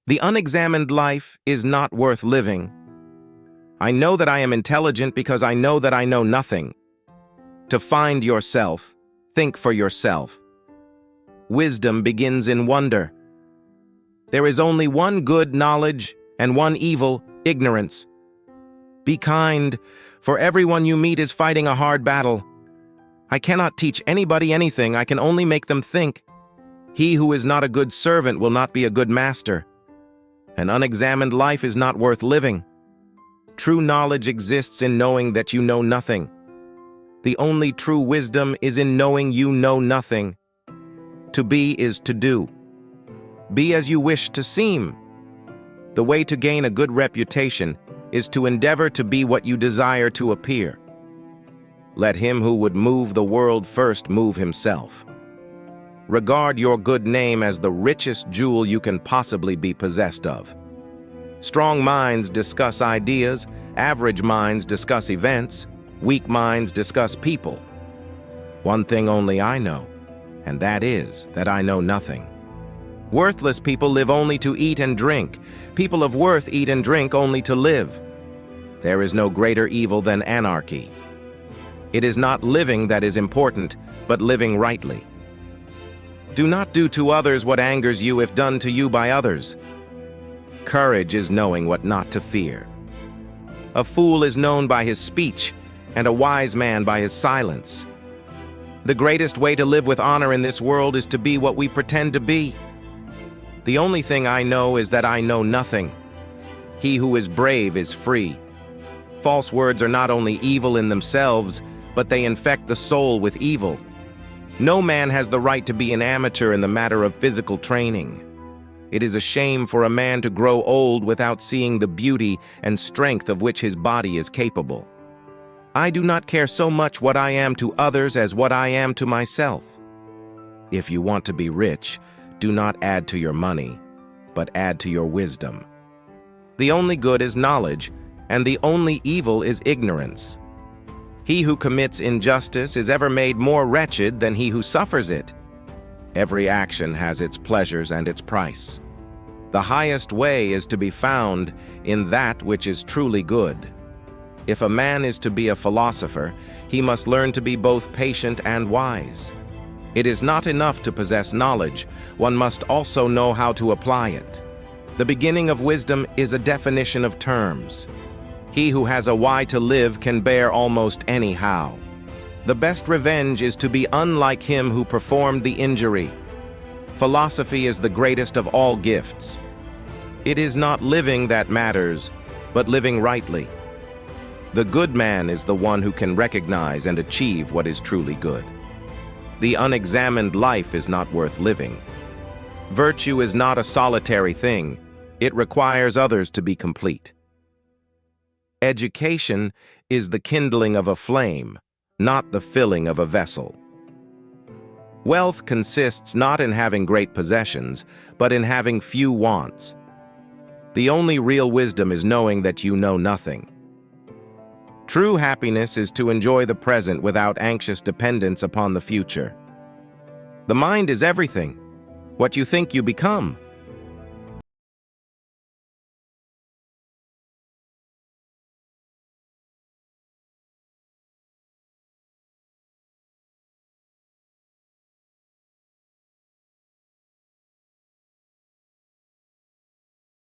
The unexamined life is not worth living. I know that I am intelligent because I know that I know nothing. To find yourself, think for yourself. Wisdom begins in wonder. There is only one good, knowledge, and one evil, ignorance. Be kind, for everyone you meet is fighting a hard battle. I cannot teach anybody anything, I can only make them think. He who is not a good servant will not be a good master. An unexamined life is not worth living. True knowledge exists in knowing that you know nothing. The only true wisdom is in knowing you know nothing. To be is to do. Be as you wish to seem. The way to gain a good reputation is to endeavor to be what you desire to appear. Let him who would move the world first move himself. Regard your good name as the richest jewel you can possibly be possessed of. Strong minds discuss ideas, average minds discuss events, weak minds discuss people. One thing only I know, and that is that I know nothing. Worthless people live only to eat and drink. People of worth eat and drink only to live. There is no greater evil than anarchy. It is not living that is important, but living rightly. Do not do to others what angers you if done to you by others. Courage is knowing what not to fear. A fool is known by his speech, and a wise man by his silence. The greatest way to live with honor in this world is to be what we pretend to be. The only thing I know is that I know nothing. He who is brave is free. False words are not only evil in themselves, but they infect the soul with evil. No man has the right to be an amateur in the matter of physical training. It is a shame for a man to grow old without seeing the beauty and strength of which his body is capable. I do not care so much what I am to others as what I am to myself. If you want to be rich, do not add to your money, but add to your wisdom. The only good is knowledge, and the only evil is ignorance. He who commits injustice is ever made more wretched than he who suffers it. Every action has its pleasures and its price. The highest way is to be found in that which is truly good. If a man is to be a philosopher, he must learn to be both patient and wise. It is not enough to possess knowledge, one must also know how to apply it. The beginning of wisdom is a definition of terms. He who has a why to live can bear almost any how. The best revenge is to be unlike him who performed the injury. Philosophy is the greatest of all gifts. It is not living that matters, but living rightly. The good man is the one who can recognize and achieve what is truly good. The unexamined life is not worth living. Virtue is not a solitary thing. It requires others to be complete. Education is the kindling of a flame, not the filling of a vessel. Wealth consists not in having great possessions, but in having few wants. The only real wisdom is knowing that you know nothing. True happiness is to enjoy the present without anxious dependence upon the future. The mind is everything. What you think you become.